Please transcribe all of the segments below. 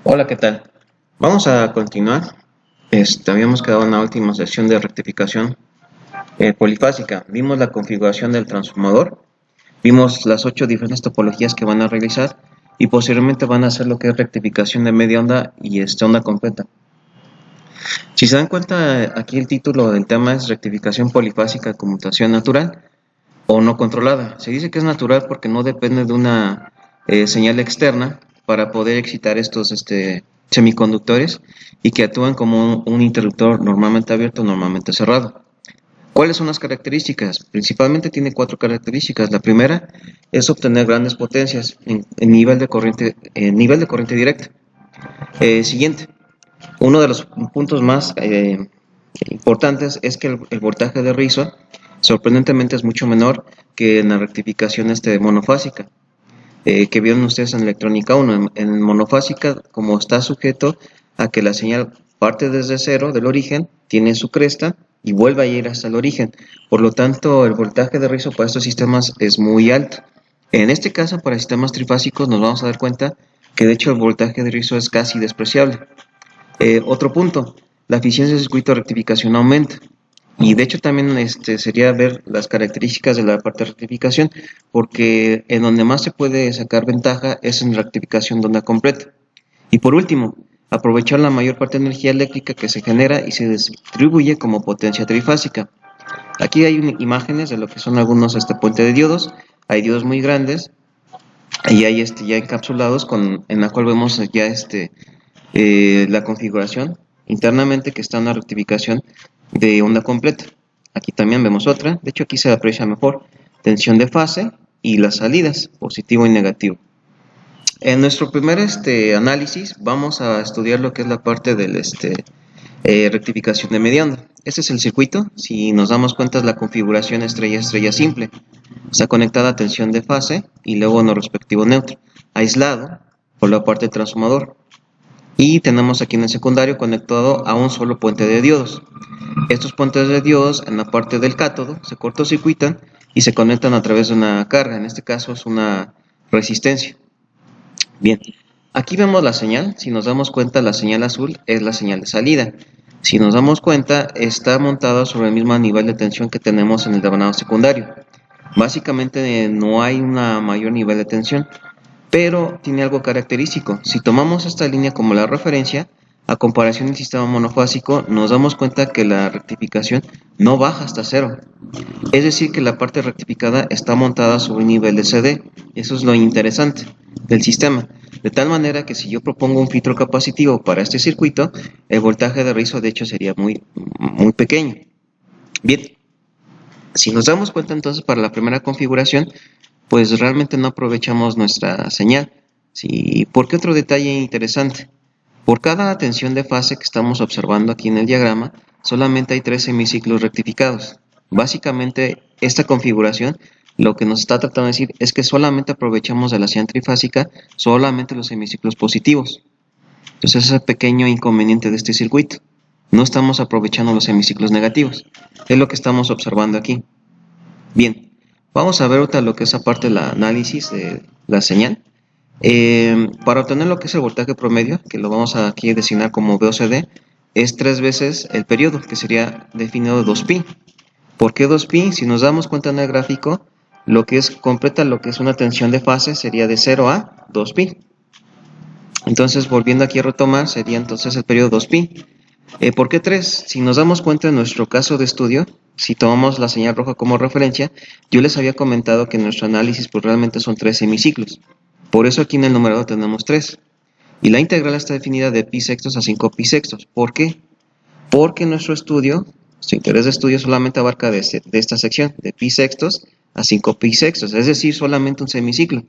Hola, ¿qué tal? Vamos a continuar. Habíamos quedado en la última sección de rectificación polifásica. Vimos la configuración del transformador, vimos las 8 diferentes topologías que van a realizar y posteriormente van a hacer lo que es rectificación de media onda y onda completa. Si se dan cuenta, aquí el título del tema es rectificación polifásica de conmutación natural o no controlada. Se dice que es natural porque no depende de una señal externa para poder excitar estos semiconductores y que actúan como un interruptor normalmente abierto o normalmente cerrado. ¿Cuáles son las características? Principalmente tiene 4 características. La primera es obtener grandes potencias en nivel de corriente directa. Siguiente, uno de los puntos más importantes es que el voltaje de rizo sorprendentemente es mucho menor que en la rectificación monofásica que vieron ustedes en electrónica 1. En monofásica, como está sujeto a que la señal parte desde cero del origen, tiene su cresta y vuelve a ir hasta el origen. Por lo tanto, el voltaje de rizo para estos sistemas es muy alto. En este caso, para sistemas trifásicos, nos vamos a dar cuenta que de hecho el voltaje de rizo es casi despreciable. Otro punto, la eficiencia del circuito de rectificación aumenta. Y de hecho también sería ver las características de la parte de rectificación, porque en donde más se puede sacar ventaja es en rectificación de onda completa. Y por último, aprovechar la mayor parte de energía eléctrica que se genera y se distribuye como potencia trifásica. Aquí hay imágenes de lo que son algunos puentes de diodos. Hay diodos muy grandes y hay ya encapsulados en la cual vemos ya la configuración internamente que está en la rectificación de onda completa. Aquí también vemos otra, de hecho aquí se aprecia mejor, tensión de fase y las salidas, positivo y negativo. En nuestro primer análisis vamos a estudiar lo que es la parte del rectificación de media onda. Este es el circuito, si nos damos cuenta es la configuración estrella-estrella simple. Está conectada a tensión de fase y luego en lo respectivo neutro, aislado por la parte del transformador. Y tenemos aquí en el secundario conectado a un solo puente de diodos. Estos puentes de diodos en la parte del cátodo se cortocircuitan y se conectan a través de una carga, en este caso es una resistencia. Bien, aquí vemos la señal, si nos damos cuenta la señal azul es la señal de salida. Si nos damos cuenta está montada sobre el mismo nivel de tensión que tenemos en el devanado secundario. Básicamente no hay un mayor nivel de tensión, pero tiene algo característico. Si tomamos esta línea como la referencia, a comparación del sistema monofásico, nos damos cuenta que la rectificación no baja hasta cero. Es decir, que la parte rectificada está montada sobre un nivel de CD. Eso es lo interesante del sistema. De tal manera que si yo propongo un filtro capacitivo para este circuito, el voltaje de rizo de hecho sería muy pequeño. Bien, si nos damos cuenta entonces para la primera configuración, pues realmente no aprovechamos nuestra señal. ¿Sí? ¿Por qué otro detalle interesante? Por cada tensión de fase que estamos observando aquí en el diagrama, solamente hay 3 semiciclos rectificados. Básicamente, esta configuración lo que nos está tratando de decir es que solamente aprovechamos de la señal trifásica solamente los semiciclos positivos. Entonces, ese es el pequeño inconveniente de este circuito. No estamos aprovechando los semiciclos negativos. Es lo que estamos observando aquí. Bien, vamos a ver ahorita lo que es aparte del análisis de la señal. Para obtener lo que es el voltaje promedio, que lo vamos a aquí designar como VOCD, es 3 veces el periodo, que sería definido 2pi. ¿Por qué 2pi? Si nos damos cuenta en el gráfico, lo que es una tensión de fase sería de 0 a 2pi. Entonces, volviendo aquí a retomar, sería entonces el periodo 2pi. ¿Por qué 3? Si nos damos cuenta en nuestro caso de estudio, si tomamos la señal roja como referencia, yo les había comentado que en nuestro análisis pues realmente son 3 semiciclos. Por eso aquí en el numerador tenemos 3. Y la integral está definida de pi sextos a 5 pi sextos. ¿Por qué? Porque nuestro interés de estudio solamente abarca de esta sección, de pi sextos a 5 pi sextos, es decir, solamente un semiciclo.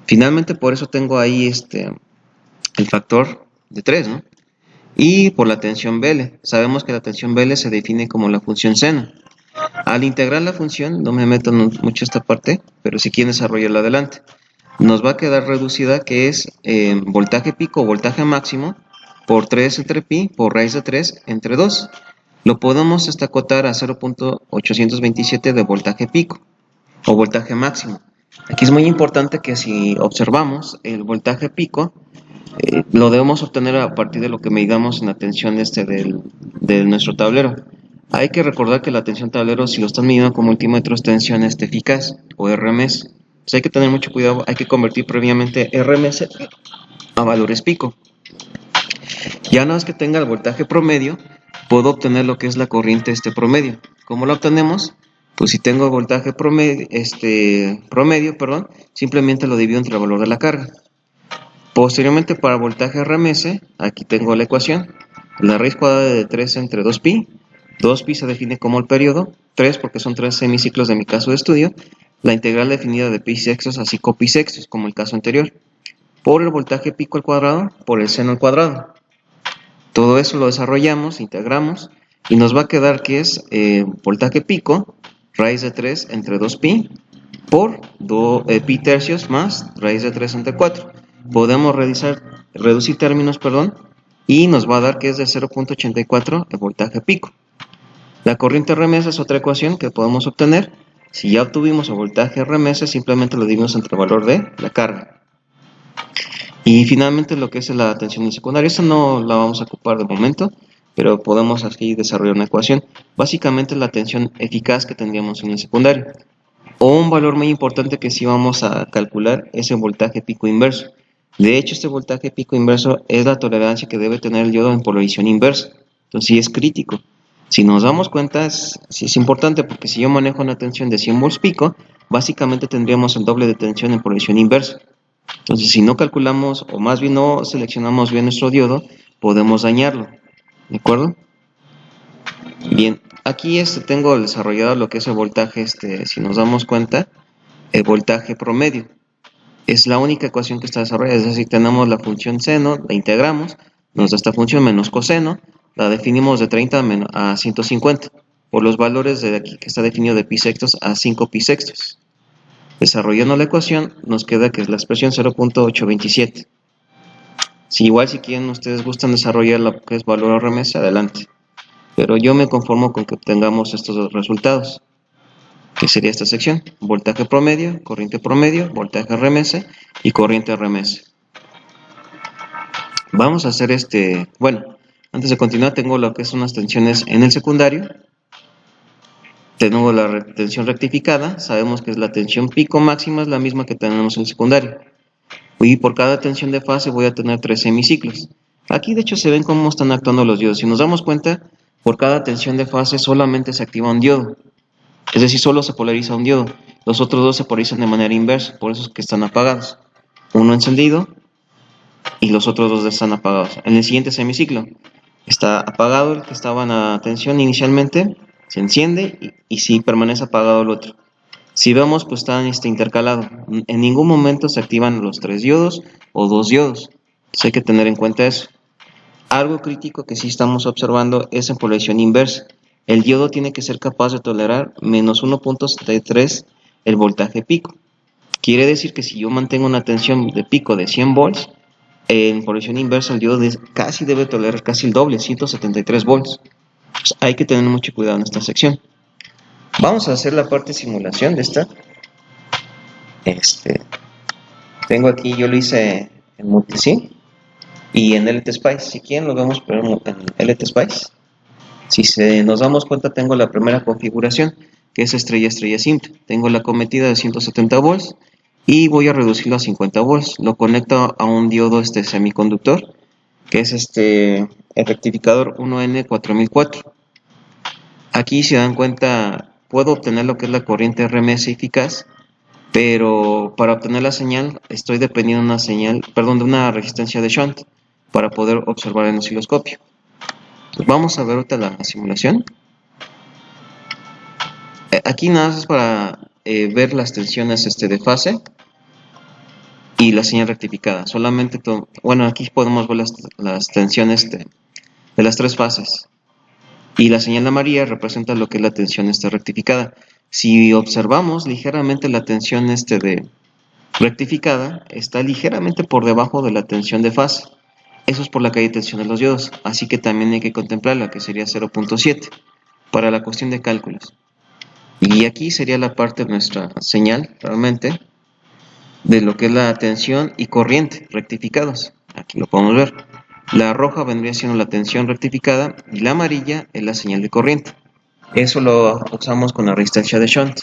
Finalmente, por eso tengo ahí el factor de 3, ¿no? Y por la tensión BL. Sabemos que la tensión BL se define como la función seno. Al integrar la función, no me meto mucho esta parte, pero si quieren desarrollarla adelante, nos va a quedar reducida que es voltaje pico o voltaje máximo por 3 entre pi por raíz de 3 entre 2. Lo podemos acotar a 0.827 de voltaje pico o voltaje máximo. Aquí es muy importante que si observamos el voltaje pico, lo debemos obtener a partir de lo que medamos en la tensión de nuestro tablero. Hay que recordar que la tensión tablero, si lo están midiendo con multímetro, es tensión eficaz o RMS. Pues hay que tener mucho cuidado, hay que convertir previamente RMS a valores pico. Ya una vez que tenga el voltaje promedio, puedo obtener lo que es la corriente promedio. ¿Cómo lo obtenemos? Pues si tengo voltaje promedio, simplemente lo divido entre el valor de la carga. Posteriormente, para voltaje RMS, aquí tengo la ecuación. La raíz cuadrada de 3 entre 2pi. 2pi se define como el periodo, 3 porque son 3 semiciclos de mi caso de estudio. La integral definida de pi sextos a 5 pi sextos, como el caso anterior. Por el voltaje pico al cuadrado, por el seno al cuadrado. Todo eso lo desarrollamos, integramos, y nos va a quedar que es voltaje pico, raíz de 3 entre 2pi, por pi tercios más raíz de 3 entre 4. Podemos reducir términos, y nos va a dar que es de 0.84 el voltaje pico. La corriente RMS es otra ecuación que podemos obtener. Si ya obtuvimos el voltaje RMS, simplemente lo dividimos entre el valor de la carga. Y finalmente lo que es la tensión en secundaria, esta no la vamos a ocupar de momento, pero podemos aquí desarrollar una ecuación. Básicamente la tensión eficaz que tendríamos en el secundario. O un valor muy importante que sí vamos a calcular es el voltaje pico inverso. De hecho, este voltaje pico inverso es la tolerancia que debe tener el diodo en polarización inversa. Entonces sí es crítico. Si nos damos cuenta, sí es importante, porque si yo manejo una tensión de 100 volts pico, básicamente tendríamos el doble de tensión en polarización inversa. Entonces, si no calculamos, o más bien no seleccionamos bien nuestro diodo, podemos dañarlo. ¿De acuerdo? Bien, aquí tengo desarrollado lo que es el voltaje, si nos damos cuenta, el voltaje promedio. Es la única ecuación que está desarrollada, es decir, tenemos la función seno, la integramos, nos da esta función menos coseno, la definimos de 30 a 150, por los valores de aquí que está definido de pi sextos a 5 pi sextos. Desarrollando la ecuación, nos queda que es la expresión 0.827. Si quieren ustedes gustan desarrollar lo que es valor RMS, adelante. Pero yo me conformo con que obtengamos estos dos resultados, que sería esta sección: voltaje promedio, voltaje RMS y corriente RMS. Vamos a hacer antes de continuar, tengo lo que son las tensiones en el secundario. Tengo la tensión rectificada, sabemos que es la tensión pico máxima, es la misma que tenemos en el secundario. Y por cada tensión de fase voy a tener 3 semiciclos. Aquí de hecho se ven cómo están actuando los diodos. Si nos damos cuenta, por cada tensión de fase solamente se activa un diodo. Es decir, solo se polariza un diodo. Los otros dos se polarizan de manera inversa, por eso es que están apagados. Uno encendido y los otros dos están apagados. En el siguiente semiciclo está apagado el que estaba en la tensión inicialmente, se enciende y sí permanece apagado el otro. Si vemos, pues están intercalados. En ningún momento se activan los 3 diodos o 2 diodos. Entonces hay que tener en cuenta eso. Algo crítico que sí estamos observando es en polarización inversa. El diodo tiene que ser capaz de tolerar menos 1.73 el voltaje pico. Quiere decir que si yo mantengo una tensión de pico de 100 volts, en polarización inversa el diodo debe tolerar casi el doble, 173 volts. Pues hay que tener mucho cuidado en esta sección. Vamos a hacer la parte de simulación de esta. Tengo aquí, yo lo hice en Multisim y en LTSpice. Si quieren lo vemos en LTSpice. Si nos damos cuenta, tengo la primera configuración, que es estrella simple. Tengo la cometida de 170 volts y voy a reducirlo a 50 volts. Lo conecto a un diodo semiconductor, que es el rectificador 1N4004. Aquí, si dan cuenta, puedo obtener lo que es la corriente RMS eficaz, pero para obtener la señal estoy dependiendo de una resistencia de shunt para poder observar en el osciloscopio. Pues vamos a ver ahorita la simulación. Aquí nada más es para ver las tensiones de fase y la señal rectificada. Solamente, aquí podemos ver las tensiones de las 3 fases. Y la señal amarilla representa lo que es la tensión rectificada. Si observamos ligeramente la tensión rectificada, está ligeramente por debajo de la tensión de fase. Eso es por la caída de tensión de los diodos, así que también hay que contemplarla, que sería 0.7 para la cuestión de cálculos. Y aquí sería la parte de nuestra señal, realmente, de lo que es la tensión y corriente rectificados. Aquí lo podemos ver. La roja vendría siendo la tensión rectificada y la amarilla es la señal de corriente. Eso lo usamos con la resistencia de shunt,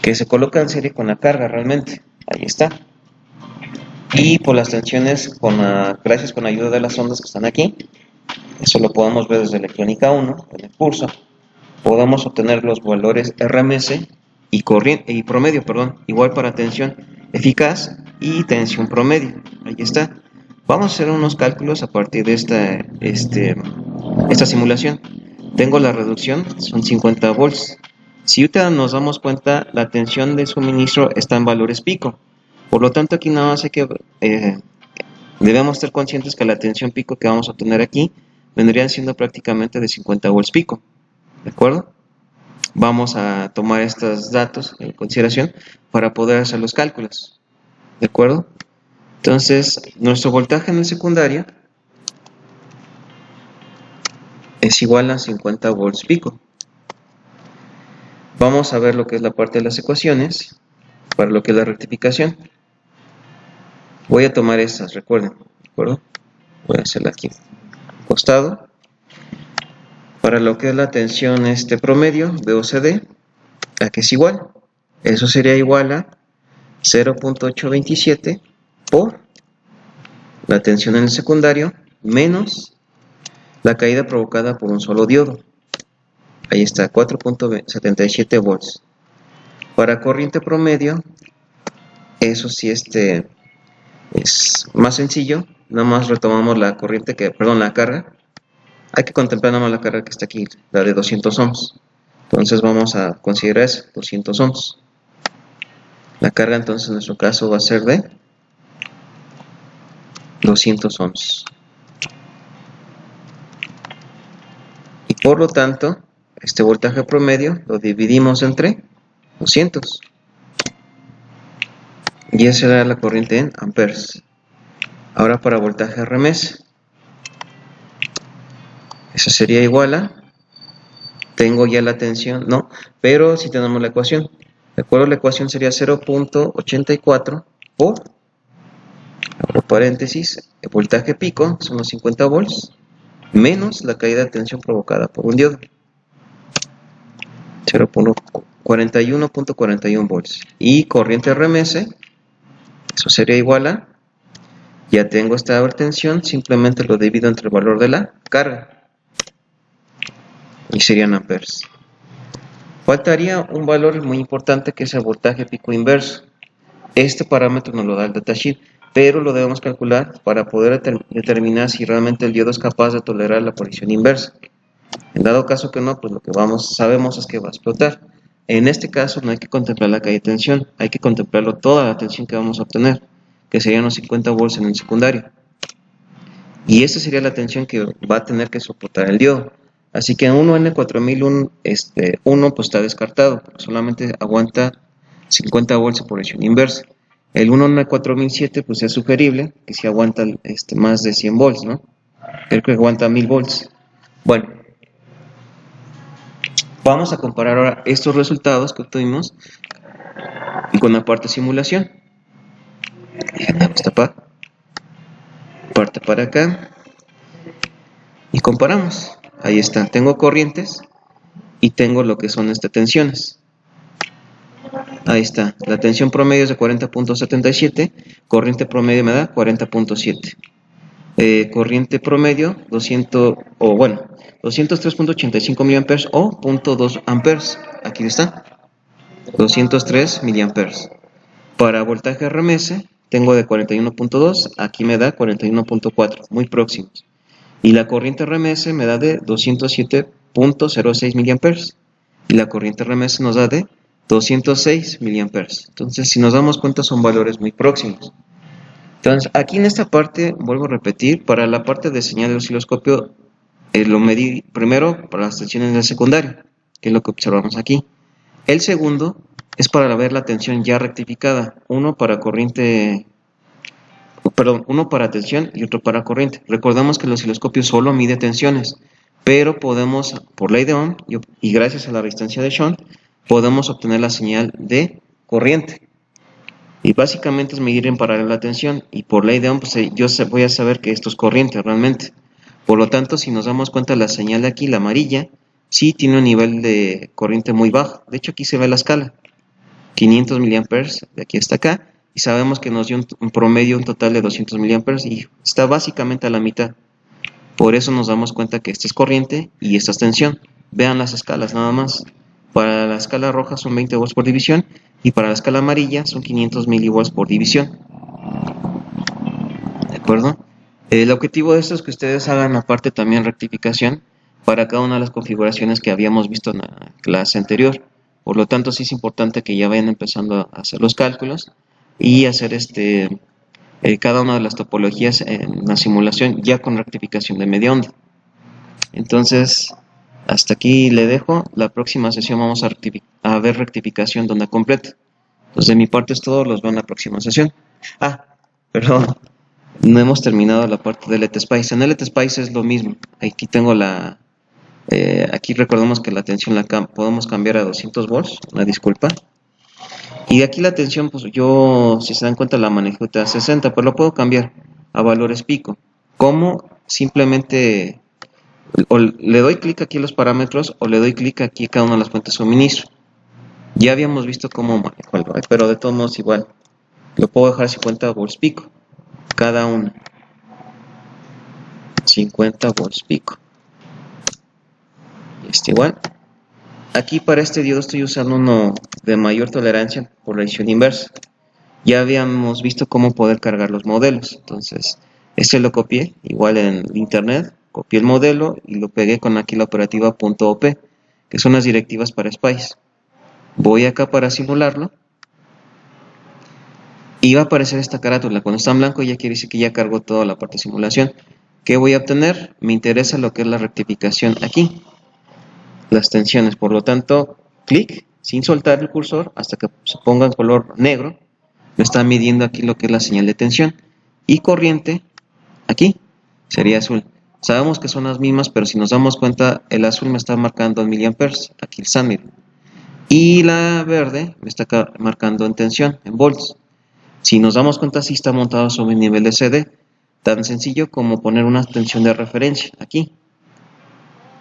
que se coloca en serie con la carga realmente. Ahí está. Y por las tensiones, gracias con la ayuda de las ondas que están aquí, eso lo podemos ver desde electrónica 1, en el curso, podemos obtener los valores RMS y promedio, igual para tensión eficaz y tensión promedio. Ahí está. Vamos a hacer unos cálculos a partir de esta simulación. Tengo la reducción, son 50 volts. Si ahorita nos damos cuenta, la tensión de suministro está en valores pico. Por lo tanto, aquí nada más hay que debemos estar conscientes que la tensión pico que vamos a obtener aquí vendrían siendo prácticamente de 50 volts pico. ¿De acuerdo? Vamos a tomar estos datos en consideración para poder hacer los cálculos. ¿De acuerdo? Entonces, nuestro voltaje en el secundario es igual a 50 volts pico. Vamos a ver lo que es la parte de las ecuaciones para lo que es la rectificación. Voy a tomar estas, recuerden, ¿de acuerdo? Voy a hacerla aquí al costado. Para lo que es la tensión promedio de OCD, la que es igual, eso sería igual a 0.827 por la tensión en el secundario menos la caída provocada por un solo diodo. Ahí está, 4.77 volts. Para corriente promedio, eso sí es más sencillo. Nada más retomamos la carga. Hay que contemplar nada más la carga que está aquí, la de 200 ohms. Entonces vamos a considerar eso, 200 ohms. La carga entonces en nuestro caso va a ser de 200 ohms. Y por lo tanto, este voltaje promedio lo dividimos entre 200. Y esa era la corriente en amperes. Ahora para voltaje RMS. Eso sería igual a, tengo ya la tensión, no, pero si tenemos la ecuación. De acuerdo, la ecuación sería 0.84 por, abro paréntesis, el voltaje pico, son los 50 volts, menos la caída de tensión provocada por un diodo. 0.41.41 volts. Y corriente RMS, eso sería igual a, ya tengo esta tensión, simplemente lo divido entre el valor de la carga. Y serían amperes. Faltaría un valor muy importante que es el voltaje pico inverso. Este parámetro nos lo da el datasheet, pero lo debemos calcular para poder determinar si realmente el diodo es capaz de tolerar la posición inversa. En dado caso que no, pues lo que sabemos es que va a explotar. En este caso no hay que contemplar la caída de tensión, hay que contemplarlo toda la tensión que vamos a obtener, que serían los 50 volts en el secundario. Y esta sería la tensión que va a tener que soportar el diodo. Así que en 1N4001 pues está descartado, porque solamente aguanta 50 volts de posición inversa. El 1N4007 pues es sugerible, que si aguanta más de 100 volts, ¿no? Creo que aguanta 1000 volts. Bueno, vamos a comparar ahora estos resultados que obtuvimos con la parte simulación. Esta parte para acá y comparamos. Ahí está, tengo corrientes y tengo lo que son tensiones. Ahí está, la tensión promedio es de 40.77, corriente promedio me da 40.7. Corriente promedio 203.85 mA o 0.2 amperes. Aquí está, 203 mA. Para voltaje RMS tengo de 41.2, aquí me da 41.4, muy próximos. Y la corriente RMS me da de 207.06 mA. Y la corriente RMS nos da de 206 mA. Entonces, si nos damos cuenta, son valores muy próximos. Entonces, aquí en esta parte, vuelvo a repetir, para la parte de señal del osciloscopio, lo medí primero para las tensiones del secundario, que es lo que observamos aquí. El segundo es para ver la tensión ya rectificada. Uno para corriente perdón, uno para tensión y otro para corriente. Recordemos que el osciloscopio solo mide tensiones, pero podemos, por ley de Ohm y gracias a la resistencia de Shunt, podemos obtener la señal de corriente. Y básicamente es medir en paralelo la tensión, y por ley de Ohm, pues yo voy a saber que esto es corriente realmente. Por lo tanto, si nos damos cuenta, la señal de aquí, la amarilla, sí tiene un nivel de corriente muy bajo. De hecho, aquí se ve la escala, 500 miliamperes de aquí hasta acá, y sabemos que nos dio un promedio, un total de 200 miliamperes, y está básicamente a la mitad. Por eso nos damos cuenta que esta es corriente y esta es tensión. Vean las escalas nada más. Para la escala roja son 20 volts por división y para la escala amarilla son 500 milivolts por división. ¿De acuerdo? El objetivo de esto es que ustedes hagan aparte también rectificación para cada una de las configuraciones que habíamos visto en la clase anterior. Por lo tanto, sí es importante que ya vayan empezando a hacer los cálculos y hacer cada una de las topologías en la simulación ya con rectificación de media onda. Entonces, hasta aquí le dejo. La próxima sesión vamos a ver rectificación de onda completa. Entonces, de mi parte es todo. Los veo en la próxima sesión. Perdón. No hemos terminado la parte de LTSpice. En LTSpice es lo mismo. Aquí tengo aquí recordemos que la tensión podemos cambiar a 200 volts. Una disculpa. Y aquí la tensión, pues yo, si se dan cuenta, la manejo a 60, pero lo puedo cambiar a valores pico. ¿Cómo? Simplemente o le doy clic aquí en los parámetros o le doy clic aquí a cada una de las fuentes de suministro. Ya habíamos visto cómo manejo el drive, pero de todos modos igual. Lo puedo dejar 50 volts pico. Cada una. 50 volts pico. Igual. Aquí para este diodo estoy usando uno de mayor tolerancia por la adición inversa. Ya habíamos visto cómo poder cargar los modelos. Entonces, este lo copié igual en internet. Copié el modelo y lo pegué con aquí la operativa .op, que son las directivas para Spice. Voy acá para simularlo. Y va a aparecer esta carátula. Cuando está en blanco ya quiere decir que ya cargó toda la parte de simulación. ¿Qué voy a obtener? Me interesa lo que es la rectificación aquí. Las tensiones. Por lo tanto, clic sin soltar el cursor hasta que se ponga en color negro. Me está midiendo aquí lo que es la señal de tensión. Y corriente, aquí, sería azul. Sabemos que son las mismas, pero si nos damos cuenta, el azul me está marcando en miliamperes, aquí el SAMIR. Y la verde me está marcando en tensión, en volts. Si nos damos cuenta, sí está montado sobre el nivel de CD. Tan sencillo como poner una tensión de referencia, aquí.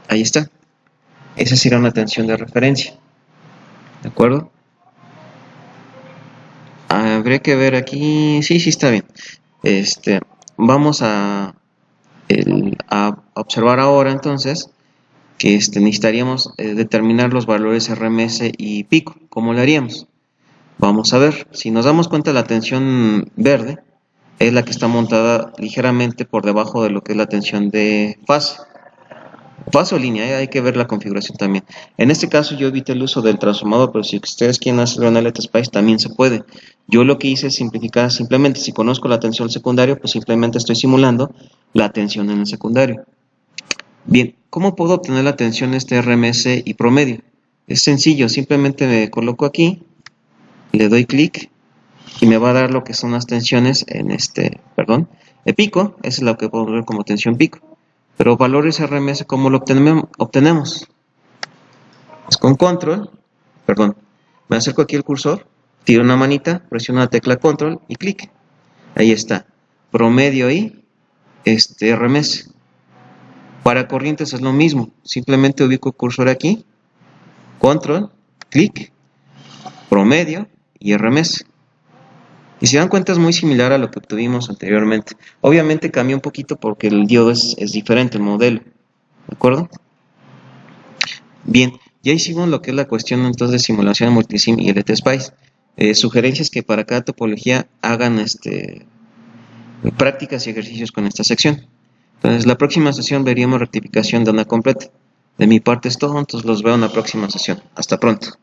Ahí está. Esa será una tensión de referencia. ¿De acuerdo? Habría que ver aquí. Sí, está bien. Vamos a observar ahora entonces que necesitaríamos determinar los valores RMS y pico. ¿Cómo lo haríamos? Vamos a ver. Si nos damos cuenta, la tensión verde es la que está montada ligeramente por debajo de lo que es la tensión de fase. Fase o línea, hay que ver la configuración también. En este caso yo evité el uso del transformador, pero si ustedes quieren hacerlo en LTSpice también se puede. Yo lo que hice es simplificar simplemente, si conozco la tensión secundaria, pues simplemente estoy simulando la tensión en el secundario. Bien, ¿cómo puedo obtener la tensión RMS y promedio? Es sencillo, simplemente me coloco aquí, le doy clic y me va a dar lo que son las tensiones en de pico, esa es lo que puedo ver como tensión pico. Pero valores RMS, ¿cómo lo obtenemos? Pues con control, me acerco aquí al cursor, tiro una manita, presiono la tecla control y clic. Ahí está, promedio y RMS. Para corrientes es lo mismo, simplemente ubico el cursor aquí, control, clic, promedio y RMS. Y si dan cuenta es muy similar a lo que obtuvimos anteriormente. Obviamente cambia un poquito porque el diodo es diferente, el modelo. ¿De acuerdo? Bien, ya hicimos lo que es la cuestión entonces de simulación de multisim y LTSpice. Sugerencias que para cada topología hagan prácticas y ejercicios con esta sección. Entonces la próxima sesión veríamos rectificación de onda completa. De mi parte es todo, entonces los veo en la próxima sesión. Hasta pronto.